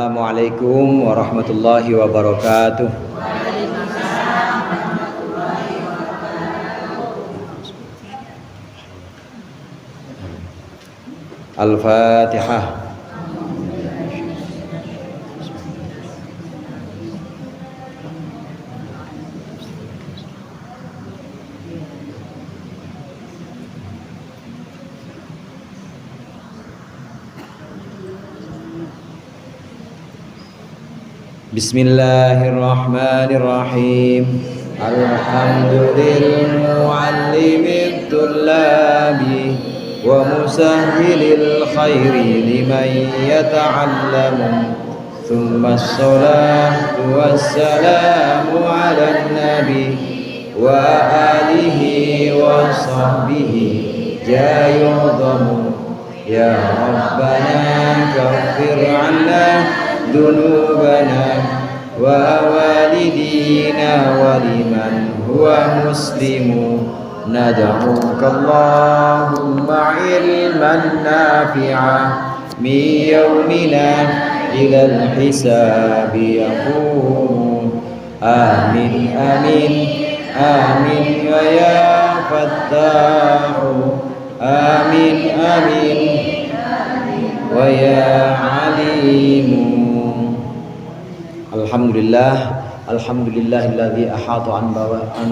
Assalamualaikum warahmatullahi wabarakatuh. Al-Fatihah. Bismillahirrahmanirrahim. Alhamdulillahil muallimit tullabi wa musahhilil khairi liman yata'allamu. Tsumma assalatu wassalamu ala nabi wa alihi wa sahbihi jayudamu. Ya Rabbana kaffir 'anna ذنوبنا ووالدينا ولمن هو مسلم ندعوك اللهم علما نافعا من يومنا إلى الحساب يقوم آمين آمين آمين ويا فتاح آمين آمين ويا عليم. Alhamdulillahilladzi ahata an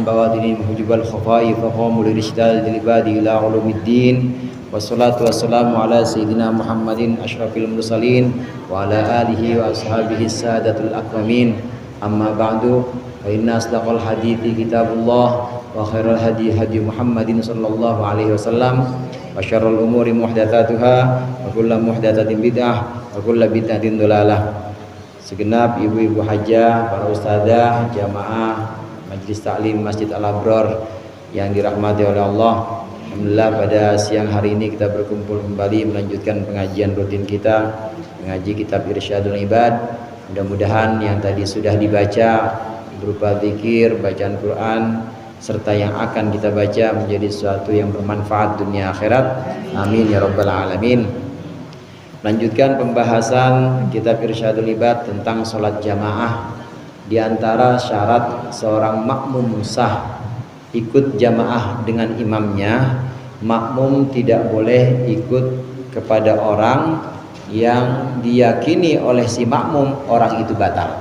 bawadini muhjibal khafai fa qamu lirishdal dilibadi ila ulumiddin. Wassalatu wassalamu ala sayyidina Muhammadin asyrafil mursalin wa ala alihi wa ashabihi sadatul akramin. Amma ba'du, fa inna asdaqal hadithi kitabullah wa khairal hadi hadi Muhammadin sallallahu alaihi wasallam wa syarrul umuri muhdatsatuha wa kullu muhdatsatin bid'ah wa kullu bid'atin dhalalah. Segenap ibu-ibu hajah, para ustadzah, jamaah Majelis Taklim Masjid Al-Abrar yang dirahmati oleh Allah. Alhamdulillah pada siang hari ini kita berkumpul kembali melanjutkan pengajian rutin kita, mengaji kitab Irsyadul Ibad. Mudah-mudahan yang tadi sudah dibaca berupa zikir, bacaan Quran, serta yang akan kita baca menjadi sesuatu yang bermanfaat dunia akhirat. Amin ya rabbal alamin. Lanjutkan pembahasan kitab Irsyadul Ibad tentang sholat jamaah. Di antara syarat seorang makmum sah ikut jamaah dengan imamnya, makmum tidak boleh ikut kepada orang yang diyakini oleh si makmum orang itu batal.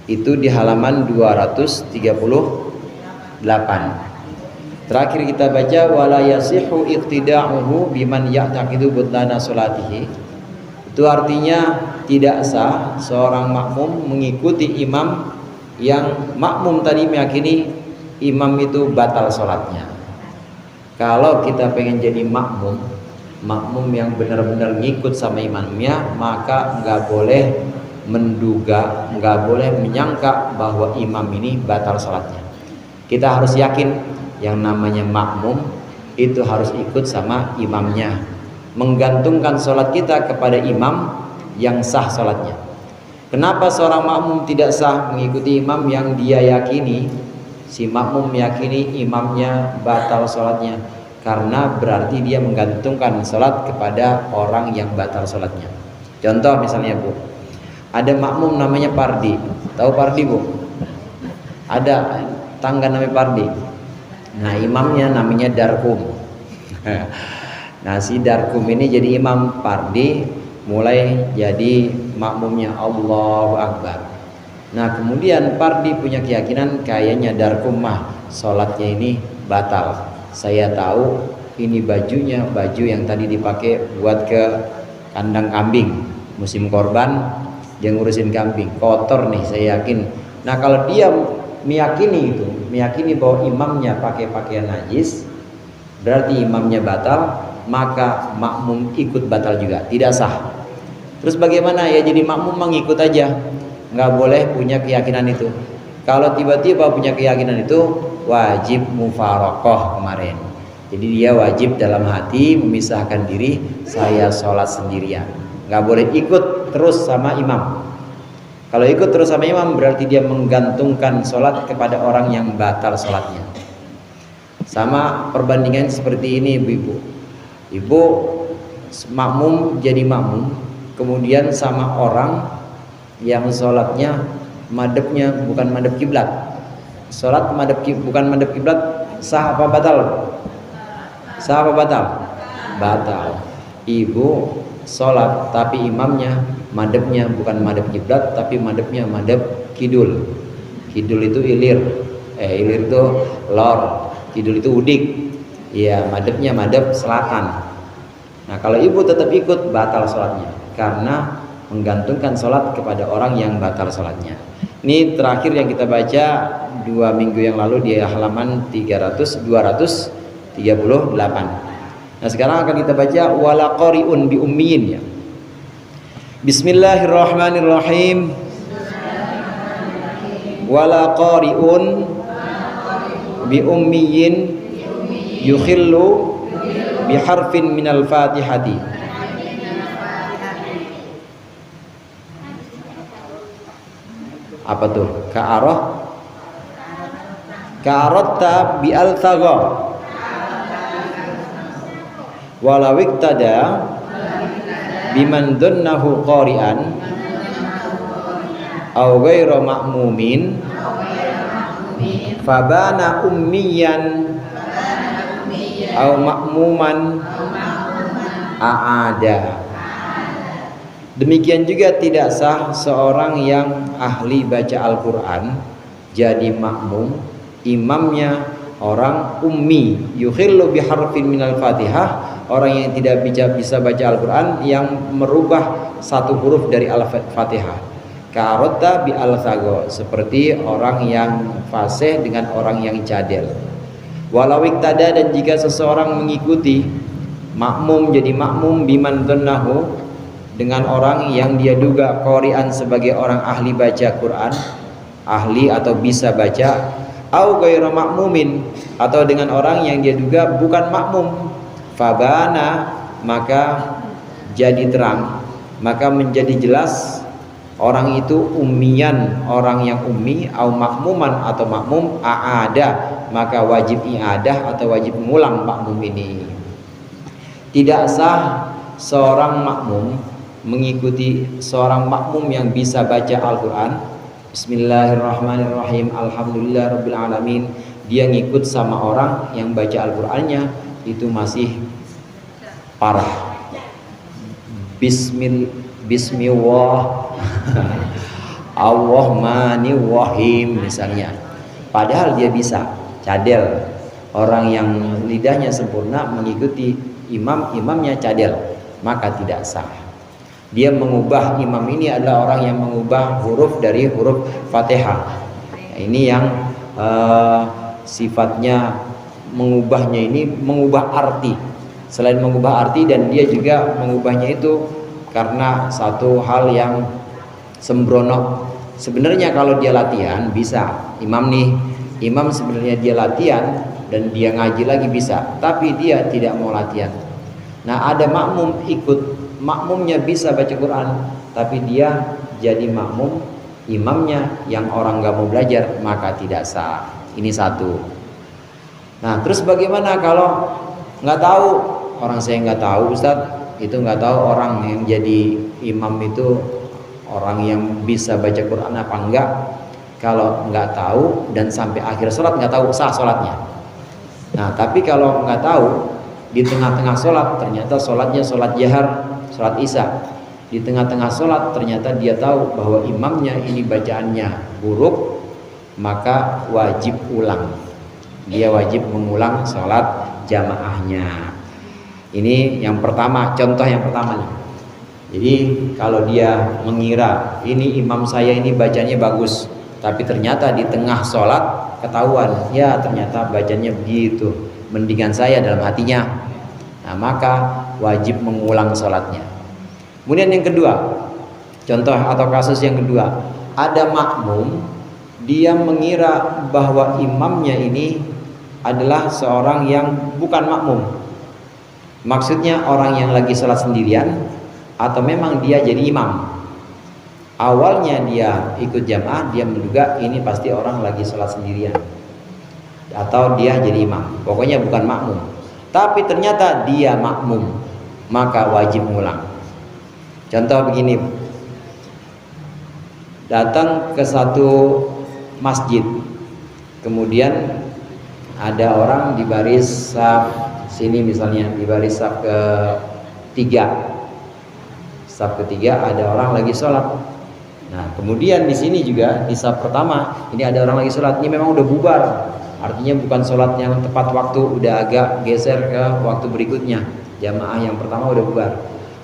Itu di halaman 238. Terakhir kita baca wala yasihu iqtida'uhu biman ya'taqidu butlana sholatihi. Itu artinya tidak sah seorang makmum mengikuti imam yang makmum tadi meyakini imam itu batal sholatnya. Kalau kita pengen jadi makmum yang benar-benar ngikut sama imamnya, maka nggak boleh menduga, nggak boleh menyangka bahwa imam ini batal sholatnya. Kita harus yakin yang namanya makmum itu harus ikut sama imamnya, menggantungkan sholat kita kepada imam yang sah sholatnya. Kenapa seorang makmum tidak sah mengikuti imam yang dia yakini, si makmum meyakini imamnya batal sholatnya? Karena berarti dia menggantungkan sholat kepada orang yang batal sholatnya. Contoh misalnya Bu, ada makmum namanya Pardi. Tahu Pardi Bu? Ada tangga namanya Pardi. Nah imamnya namanya Darkum. Nah si Darkum ini jadi imam, Pardi mulai jadi makmumnya. Allahu Akbar. Nah kemudian Pardi punya keyakinan kayaknya Darkum mah sholatnya ini batal. Saya tahu ini bajunya, baju yang tadi dipakai buat ke kandang kambing musim korban, dia ngurusin kambing, kotor nih saya yakin. Nah kalau dia meyakini bahwa imamnya pakai pakaian najis, berarti imamnya batal, maka makmum ikut batal juga, tidak sah. Terus bagaimana ya? Jadi makmum mengikut aja, nggak boleh punya keyakinan itu. Kalau tiba-tiba punya keyakinan itu, wajib mufarokoh kemarin. Jadi dia wajib dalam hati memisahkan diri, saya sholat sendirian, nggak boleh ikut terus sama imam. Kalau ikut terus sama imam berarti dia menggantungkan sholat kepada orang yang batal sholatnya. Sama perbandingan seperti ini ibu-ibu. Ibu makmum jadi makmum, kemudian sama orang yang sholatnya madhabnya bukan madhab kiblat. Sholat bukan madhab kiblat sah apa batal? Sah apa batal? Batal. Ibu sholat tapi imamnya madhabnya bukan madhab kiblat tapi madhabnya madhab kidul. Kidul itu ilir, ilir itu lor, kidul itu udik. Ya, madhabnya madhab selatan. Nah, kalau ibu tetap ikut, batal sholatnya karena menggantungkan sholat kepada orang yang batal sholatnya. Ini terakhir yang kita baca 2 minggu yang lalu di halaman 238. Nah, sekarang akan kita baca wala qari'un bi ummiyin ya. Bismillahirrahmanirrahim. Wala qari'un bi ummiyin yukhillu biharfin minal fatihati. Apa tuh? Ka'aratta bi al-tagha walau iktada biman dunnahu qari'an aw ghairu ma'mumin fabana ummiyan aw ma'muman a'ada. Demikian juga tidak sah seorang yang ahli baca Al-Quran jadi makmum, imamnya orang ummi, yukhillu biharfin minal fatihah, orang yang tidak bisa baca Al-Quran yang merubah satu huruf dari Al-Fatihah. Ka'aratta bi al-thago, seperti orang yang fasih dengan orang yang cadel. Walau iktada, dan jika seseorang mengikuti makmum jadi makmum biman dunnahu, dengan orang yang dia duga qari'an sebagai orang ahli baca Quran, ahli atau bisa baca, au ghairu makmumin, atau dengan orang yang dia duga bukan makmum, fabana, maka jadi terang, maka menjadi jelas orang itu ummiyan, orang yang ummi, au makmuman atau makmum, a'ada, maka wajib i'adah atau wajib mengulang makmum ini. Tidak sah seorang makmum mengikuti seorang makmum yang bisa baca Al-Quran. Bismillahirrahmanirrahim, alhamdulillah rabbil alamin, dia ngikut sama orang yang baca Al-Qurannya itu masih parah. Bismillah Allahmanirrahim misalnya, padahal dia bisa cadel. Orang yang lidahnya sempurna mengikuti imamnya cadel, maka tidak sah. Dia mengubah, imam ini adalah orang yang mengubah huruf dari huruf Fatihah. Nah, ini yang sifatnya mengubahnya ini mengubah arti. Selain mengubah arti, dan dia juga mengubahnya itu karena satu hal yang sembrono. Sebenarnya kalau dia latihan bisa. Imam sebenarnya dia latihan dan dia ngaji lagi bisa, tapi dia tidak mau latihan. Nah, ada makmum ikut, makmumnya bisa baca Quran, tapi dia jadi makmum imamnya yang orang gak mau belajar, maka tidak sah. Ini satu. Nah, terus bagaimana kalau nggak tahu? Orang saya nggak tahu, Ustadz, itu nggak tahu orang yang jadi imam itu orang yang bisa baca Quran apa enggak. Kalau nggak tahu dan sampai akhir sholat nggak tahu, sah sholatnya. Nah, tapi kalau nggak tahu, di tengah-tengah sholat ternyata sholatnya sholat jahar, sholat isya, di tengah-tengah sholat ternyata dia tahu bahwa imamnya ini bacaannya buruk, maka wajib ulang. Dia wajib mengulang sholat jamaahnya. Ini yang pertama, contoh yang pertama nih. Jadi kalau dia mengira ini imam saya ini bacanya bagus, tapi ternyata di tengah sholat ketahuan, ya ternyata bacanya begitu, mendingan saya dalam hatinya. Nah, maka wajib mengulang sholatnya. Kemudian yang kedua, contoh atau kasus yang kedua, ada makmum, dia mengira bahwa imamnya ini adalah seorang yang bukan makmum. Maksudnya orang yang lagi sholat sendirian, atau memang dia jadi imam. Awalnya dia ikut jamaah, dia menduga ini pasti orang lagi sholat sendirian, atau dia jadi imam, pokoknya bukan makmum. Tapi ternyata dia makmum, maka wajib mengulang. Contoh begini, datang ke satu masjid, kemudian ada orang di baris saf sini, misalnya di baris saf ketiga, ada orang lagi sholat. Nah kemudian di sini juga di saf pertama ini ada orang lagi sholat, ini memang udah bubar, artinya bukan sholat yang tepat waktu, udah agak geser ke waktu berikutnya, jamaah yang pertama udah bubar.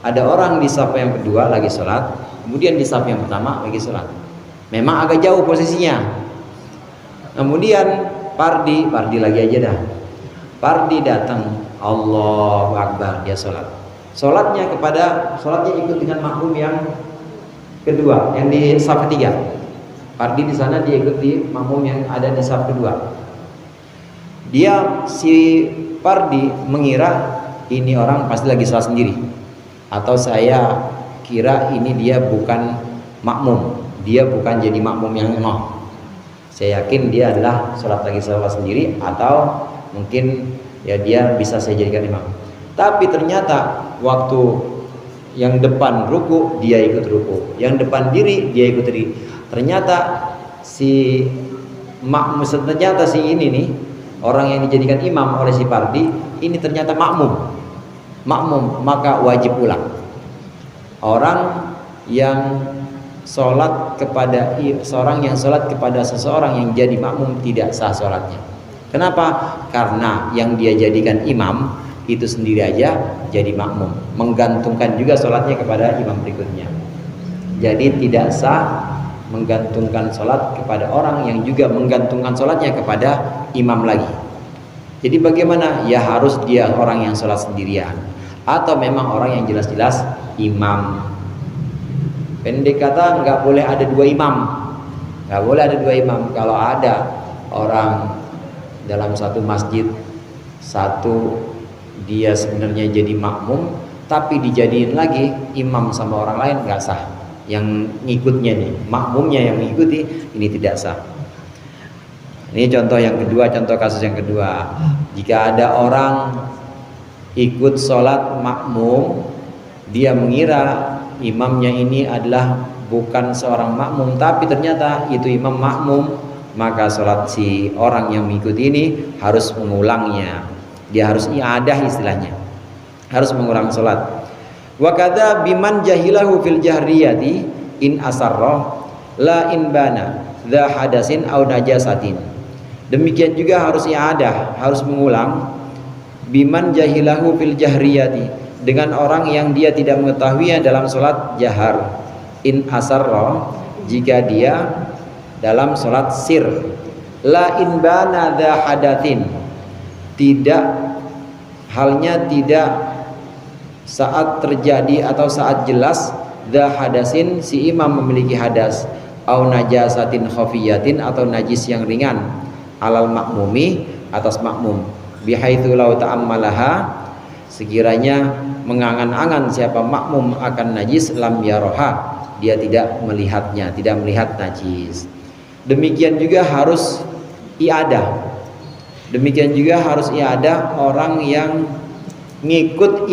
Ada orang di saf yang kedua lagi sholat, kemudian di saf yang pertama lagi sholat, memang agak jauh posisinya. Kemudian Pardi lagi aja dah, Pardi datang, Allahu Akbar, dia sholat. Sholatnya ikut dengan makmum yang kedua, yang di saf ketiga. Pardi di sana dia ikut di makmum yang ada di saf kedua. Si Pardi mengira ini orang pasti lagi sholat sendiri, atau saya kira ini dia bukan makmum, dia bukan jadi makmum yang noh. Saya yakin dia adalah sholat sendiri, atau mungkin ya dia bisa saya jadikan imam. Tapi ternyata waktu yang depan ruku dia ikut ruku, yang depan diri dia ikut diri. Ternyata si ini nih, orang yang dijadikan imam oleh si Pardi ini ternyata makmum, maka wajib ulang. Orang yang sholat kepada seseorang yang jadi makmum tidak sah sholatnya. Kenapa? Karena yang dia jadikan imam itu sendiri aja jadi makmum, menggantungkan juga sholatnya kepada imam berikutnya. Jadi tidak sah menggantungkan sholat kepada orang yang juga menggantungkan sholatnya kepada imam lagi. Jadi bagaimana? Ya harus dia orang yang sholat sendirian, atau memang orang yang jelas-jelas imam. Pendek kata nggak boleh ada dua imam, Kalau ada orang dalam satu masjid, satu dia sebenarnya jadi makmum tapi dijadiin lagi imam sama orang lain, nggak sah. Yang ngikutnya nih, makmumnya yang mengikuti, ini tidak sah. Ini contoh kasus yang kedua. Jika ada orang ikut sholat makmum, dia mengira imamnya ini adalah bukan seorang makmum, tapi ternyata itu imam makmum, maka sholat si orang yang mengikuti ini harus mengulangnya. Dia harus i'adah, istilahnya harus mengulang sholat. Wa kadza biman jahilahu fil jahriyati in asarra la in bana dza hadasin au najasatin. Demikian juga harus i'adah, harus mengulang biman jahilahu fil jahriyati, dengan orang yang dia tidak mengetahuinya dalam sholat jahar. In asarra, jika dia dalam sholat sir. La in bana dza hadatin, halnya tidak saat terjadi atau saat jelas dza hadasin, si imam memiliki hadas, au najasatin khafiyatin, atau najis yang ringan, alal makmumi, atas makmum, bihaitsu law ta'ammalaha, sekiranya mengangan-angan siapa makmum akan najis, lam yaroha, dia tidak melihatnya, tidak melihat najis. Demikian juga harus i'adah. Orang yang ngikut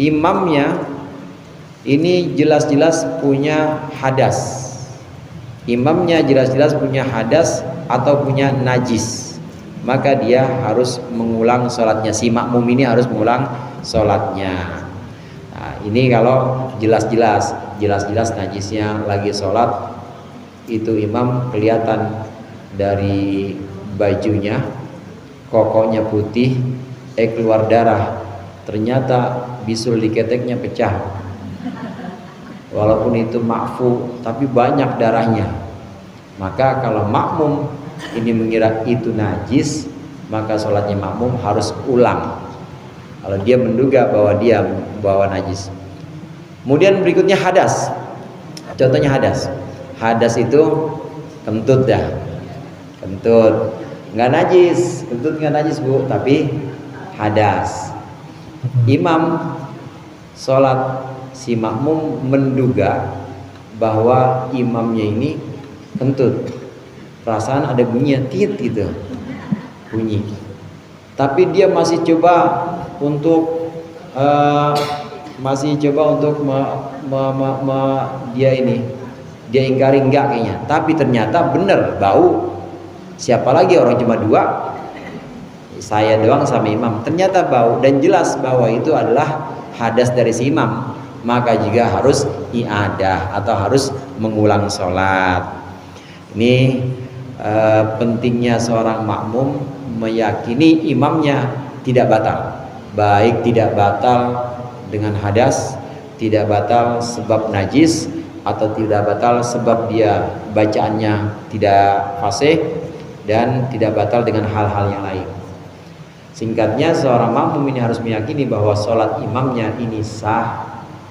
imamnya ini jelas-jelas punya hadas. Imamnya jelas-jelas punya hadas atau punya najis, maka dia harus mengulang sholatnya. Si makmum ini harus mengulang sholatnya. Nah, ini kalau jelas-jelas najisnya lagi sholat, itu imam kelihatan dari bajunya, kokonya putih, keluar darah, ternyata bisul di keteknya pecah, walaupun itu ma'fu tapi banyak darahnya. Maka kalau makmum ini mengira itu najis, maka sholatnya makmum harus ulang kalau dia menduga bahwa dia membawa najis. Kemudian berikutnya hadas. Contohnya hadas itu kentut nggak najis, kentut nggak najis bu, tapi hadas. Imam sholat, si makmum menduga bahwa imamnya ini kentut, perasaan ada bunyinya tit gitu, bunyi, tapi dia masih coba untuk dia ini dia ingkari enggak kayaknya, tapi ternyata bener bau. Siapa lagi, orang cuma dua, saya doang sama imam, ternyata bau dan jelas bahwa itu adalah hadas dari si imam, maka juga harus i'adah atau harus mengulang sholat. Ini pentingnya seorang makmum meyakini imamnya tidak batal, baik tidak batal dengan hadas, tidak batal sebab najis, atau tidak batal sebab dia bacaannya tidak fasih, dan tidak batal dengan hal-hal yang lain. Singkatnya, seorang makmum ini harus meyakini bahwa sholat imamnya ini sah,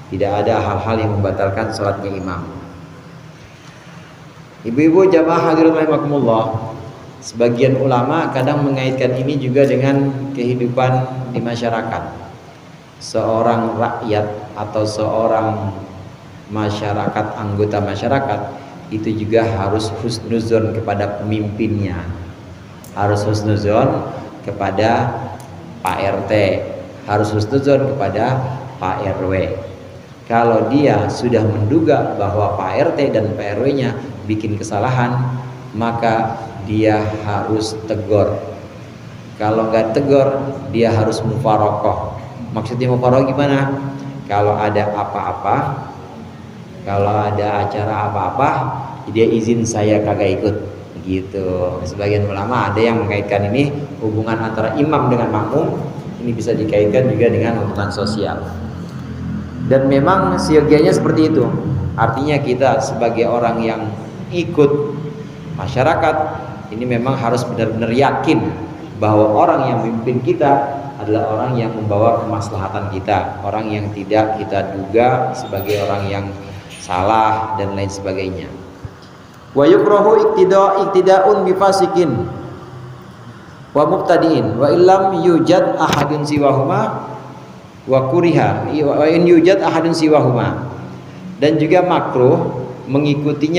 tidak ada hal-hal yang membatalkan sholatnya imam. Ibu-ibu jamaah hadirin rahimakumullah, sebagian ulama kadang mengaitkan ini juga dengan kehidupan di masyarakat. Seorang rakyat atau seorang masyarakat, anggota masyarakat itu juga harus husnuzon kepada pemimpinnya, harus husnuzon kepada Pak RT, harus husnuzon kepada Pak RW. Kalau dia sudah menduga bahwa Pak RT dan Pak RW-nya bikin kesalahan, maka dia harus tegur. Kalau nggak tegur, dia harus mufarokoh. Maksudnya mufarokoh gimana? Kalau ada apa-apa, kalau ada acara apa-apa, dia izin saya kagak ikut, gitu. Sebagian ulama ada yang mengaitkan ini hubungan antara imam dengan makmum, ini bisa dikaitkan juga dengan hubungan sosial. Dan memang siogianya seperti itu. Artinya kita sebagai orang yang ikut masyarakat ini memang harus benar-benar yakin bahwa orang yang memimpin kita adalah orang yang membawa kemaslahatan kita, orang yang tidak kita duga sebagai orang yang salah dan lain sebagainya. Wa yukrahu iktida'un bifasikin wa mubtadi'in wa illam yujad ahadun siwahuma wa kuriha wa in yujad ahadun siwahuma. Dan juga makruh mengikuti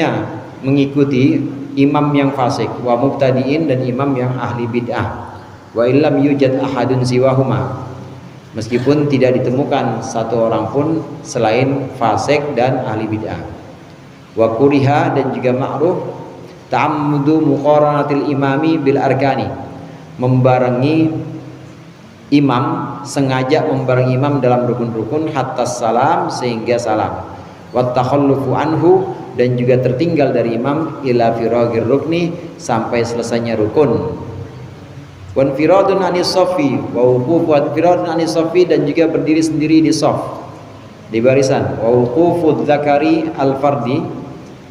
imam yang fasik, wa mubtadi'in, dan imam yang ahli bid'ah. Wa illam yujad ahadun siwahuma, meskipun tidak ditemukan satu orang pun selain fasik dan ahli bid'ah. Wa kuriha, dan juga ma'ruf ta'ammudu muqaranatil imami bil arkani, membarengi imam, sengaja membarengi imam dalam rukun-rukun hatta salam, sehingga salam. Wa takhallufu anhu, dan juga tertinggal dari imam ila firagir rukni, sampai selesainya rukun. Wan firadun anis sofi wa wuqufu firadun anis sofi, dan juga berdiri sendiri di sof, di barisan. Wa wuqufu dzakari al fardi,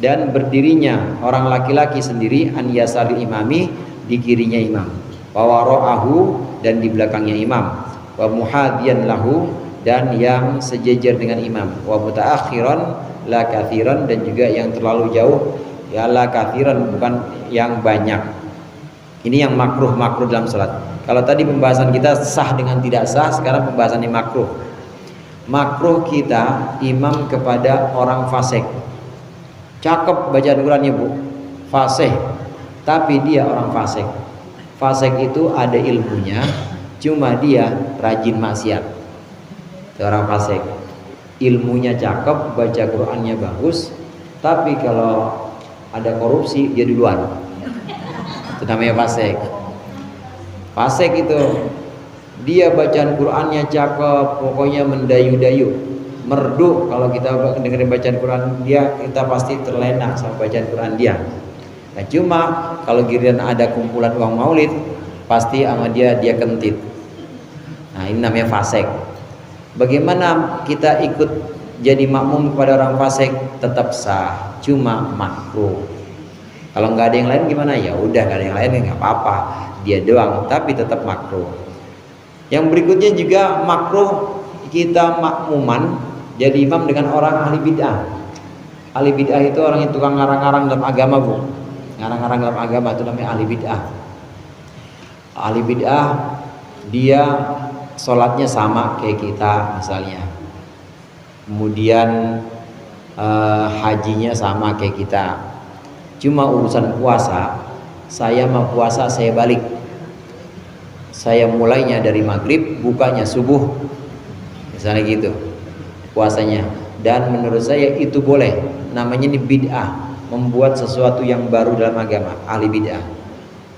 dan berdirinya orang laki-laki sendiri an yasari imami, di kirinya imam. Wa wara'ahu, dan di belakangnya imam. Wa muhadiyan lahu, dan yang sejajar dengan imam. Wa mutaakhiran la kathiran, dan juga yang terlalu jauh, ya la kathiran, bukan yang banyak. Ini yang makruh dalam salat. Kalau tadi pembahasan kita sah dengan tidak sah, sekarang pembahasannya makruh. Makruh kita imam kepada orang fasik. Cakep bacaan Qurannya bu, fasih, tapi dia orang fasik. Fasik itu ada ilmunya, cuma dia rajin maksiat. Itu orang fasik. Ilmunya cakep, baca Qurannya bagus, tapi kalau ada korupsi dia duluan. Itu namanya fasik. Fasik itu dia bacaan Qurannya cakep, pokoknya mendayu-dayu, merdu. Kalau kita dengerin bacaan Quran dia, kita pasti terlena sama bacaan Quran dia. Nah, cuma kalau giliran ada kumpulan uang maulid, pasti sama dia kentit. Nah, ini namanya fasik. Bagaimana kita ikut jadi makmum kepada orang fasik? Tetap sah, cuma makruh. Kalau nggak ada yang lain gimana? Ya udah, nggak ada yang lain nggak apa-apa, dia doang, tapi tetap makruh. Yang berikutnya juga makruh kita makmuman jadi imam dengan orang ahli bid'ah. Ahli bid'ah itu orang yang tukang ngarang-ngarang dalam agama bu, ngarang-ngarang dalam agama, itu namanya ahli bid'ah. Ahli bid'ah dia sholatnya sama kayak kita misalnya, kemudian hajinya sama kayak kita. Cuma urusan puasa, saya mau puasa saya balik, saya mulainya dari maghrib, bukanya subuh, misalnya gitu puasanya. Dan menurut saya itu boleh, namanya ini bid'ah, membuat sesuatu yang baru dalam agama, ahli bid'ah.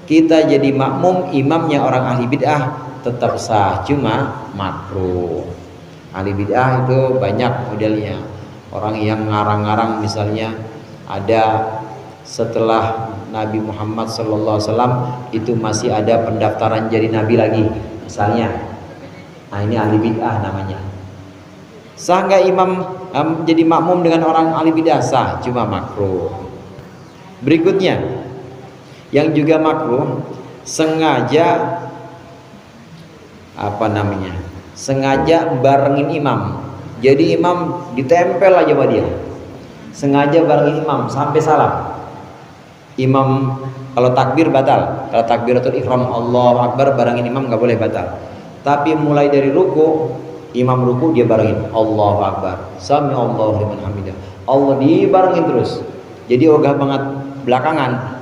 Kita jadi makmum, imamnya orang ahli bid'ah, tetap sah, cuma makruh. Ahli bid'ah itu banyak modelnya. Orang yang ngarang-ngarang, misalnya ada setelah Nabi Muhammad SAW itu masih ada pendaftaran jadi nabi lagi, misalnya. Nah, ini ahli bid'ah namanya. Sah nggak imam jadi makmum dengan orang ahli bid'ah? Sah, cuma makruh. Berikutnya yang juga makruh, sengaja sengaja barengin imam. Jadi imam ditempel aja sama dia, sengaja barengin imam sampai salam. Imam kalau takbir batal, kalau takbiratul ihram Allahu Akbar barengin imam nggak boleh, batal. Tapi mulai dari ruku, imam ruku dia barengin Allahu Akbar, sami Allahu liman hamidah, Allah dibarengin terus. Jadi ogah banget belakangan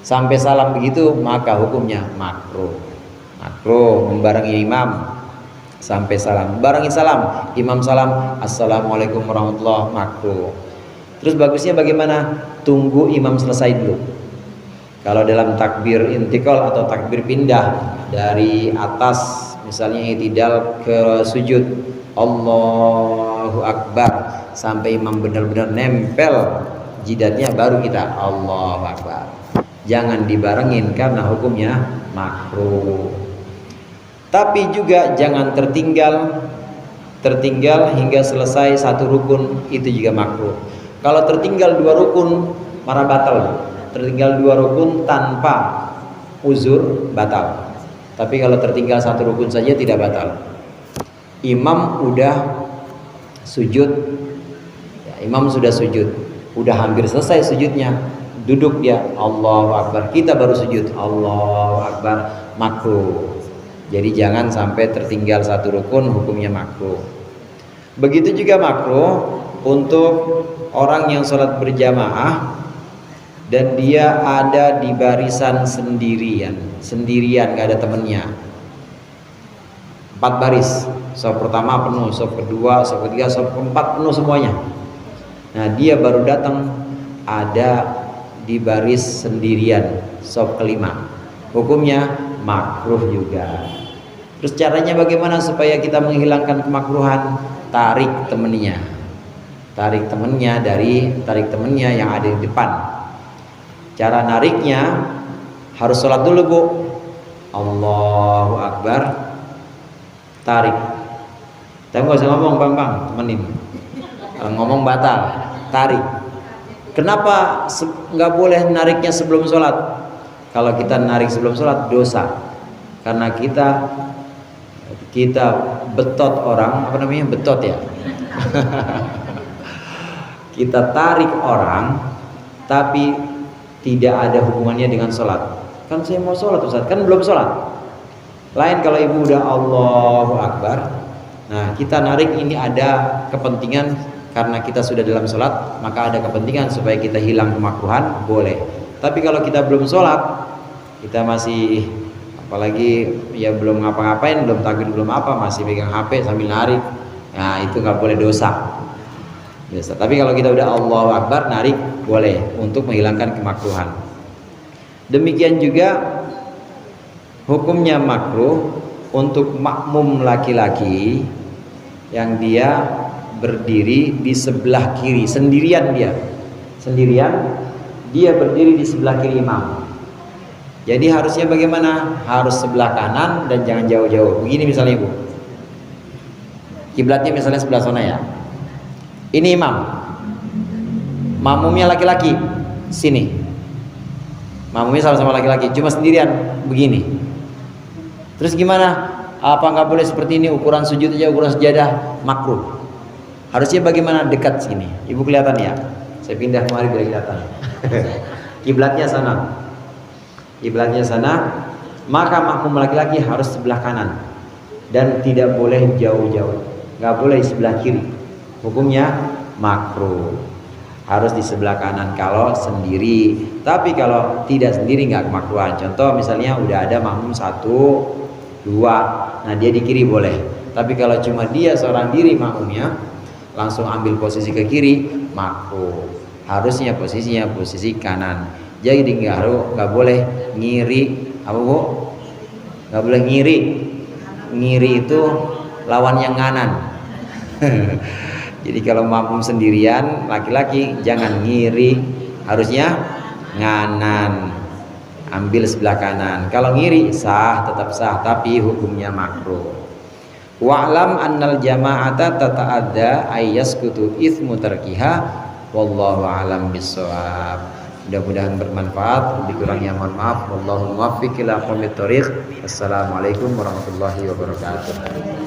sampai salam begitu, maka hukumnya makruh. Makruh membarengi imam sampai salam, barengin salam, imam salam assalamualaikum warahmatullahi, makruh. Terus bagusnya bagaimana? Tunggu imam selesai dulu. Kalau dalam takbir intikal atau takbir pindah dari atas, misalnya i'tidal ke sujud, Allahu Akbar, sampai imam benar-benar nempel jidatnya, baru kita Allahu Akbar. Jangan dibarengin karena hukumnya makruh. Tapi juga jangan tertinggal hingga selesai satu rukun, itu juga makruh. Kalau tertinggal 2 rukun marah batal. Tertinggal 2 rukun tanpa uzur batal. Tapi kalau tertinggal 1 rukun saja tidak batal. Imam udah sujud, ya, imam sudah sujud, udah hampir selesai sujudnya, duduk dia Allahu Akbar, kita baru sujud Allahu Akbar, makruh. Jadi jangan sampai tertinggal 1 rukun, hukumnya makruh. Begitu juga makruh untuk orang yang sholat berjamaah dan dia ada di barisan sendirian, gak ada temennya. 4 baris, shaf pertama penuh, shaf kedua, shaf ketiga, shaf keempat penuh semuanya. Nah, dia baru datang ada di baris sendirian, shaf kelima, hukumnya makruh juga. Terus caranya bagaimana supaya kita menghilangkan kemakruhan? Tarik temennya yang ada di depan. Cara nariknya harus sholat dulu, Bu. Allahu Akbar, tarik. Tapi nggak usah ngomong, bang, temenin. Kalau ngomong batal, tarik. Kenapa nggak boleh nariknya sebelum sholat? Kalau kita narik sebelum sholat dosa, karena kita betot orang, betot ya. Kita tarik orang tapi tidak ada hubungannya dengan sholat. Kan saya mau sholat, Ustaz, kan belum sholat. Lain kalau ibu udah Allahu Akbar, nah kita narik ini ada kepentingan karena kita sudah dalam sholat, maka ada kepentingan supaya kita hilang kemakruhan, boleh. Tapi kalau kita belum sholat, kita masih, apalagi ya belum ngapa-ngapain, belum takbir, belum apa, masih pegang HP sambil narik, nah itu nggak boleh, dosa. Biasa. Tapi kalau kita udah Allahu Akbar, narik boleh untuk menghilangkan kemakruhan. Demikian juga hukumnya makruh untuk makmum laki-laki yang dia berdiri di sebelah kiri, sendirian dia berdiri di sebelah kiri imam. Jadi harusnya bagaimana? Harus sebelah kanan dan jangan jauh-jauh. Begini misalnya, Bu, kiblatnya misalnya sebelah sana ya. Ini imam, makmumnya laki-laki, sini. Makmumnya sama-sama laki-laki, cuma sendirian begini. Terus gimana? Apa nggak boleh seperti ini? Ukuran sujud aja, ukuran sejadah, makruh. Harusnya bagaimana? Dekat sini. Ibu kelihatan ya? Saya pindah kemari biar kelihatan. Kiblatnya sana, maka makmum laki-laki harus sebelah kanan dan tidak boleh jauh-jauh, nggak boleh sebelah kiri. Hukumnya makruh, harus di sebelah kanan kalau sendiri. Tapi kalau tidak sendiri nggak kemakruhan. Contoh misalnya udah ada makmum 1, 2, nah dia di kiri boleh. Tapi kalau cuma dia seorang diri makmumnya, langsung ambil posisi ke kiri, makruh. Harusnya posisinya posisi kanan. Jadi nggak boleh ngiri, apa bu? Nggak boleh ngiri. Ngiri itu lawannya nganan. Jadi kalau makmum sendirian laki-laki jangan ngiri, harusnya nganan, ambil sebelah kanan. Kalau ngiri sah, tetap sah, tapi hukumnya makruh. Wa'lam annal jama'ata tata'adda ayyaskutu ithmu tarkiha. Wallahu a'lam bissawab. Mudah-mudahan bermanfaat. Lebih kurangnya mohon maaf. Wallahu muwaffiq ila aqwamit thoriq. Assalamualaikum warahmatullahi wabarakatuh.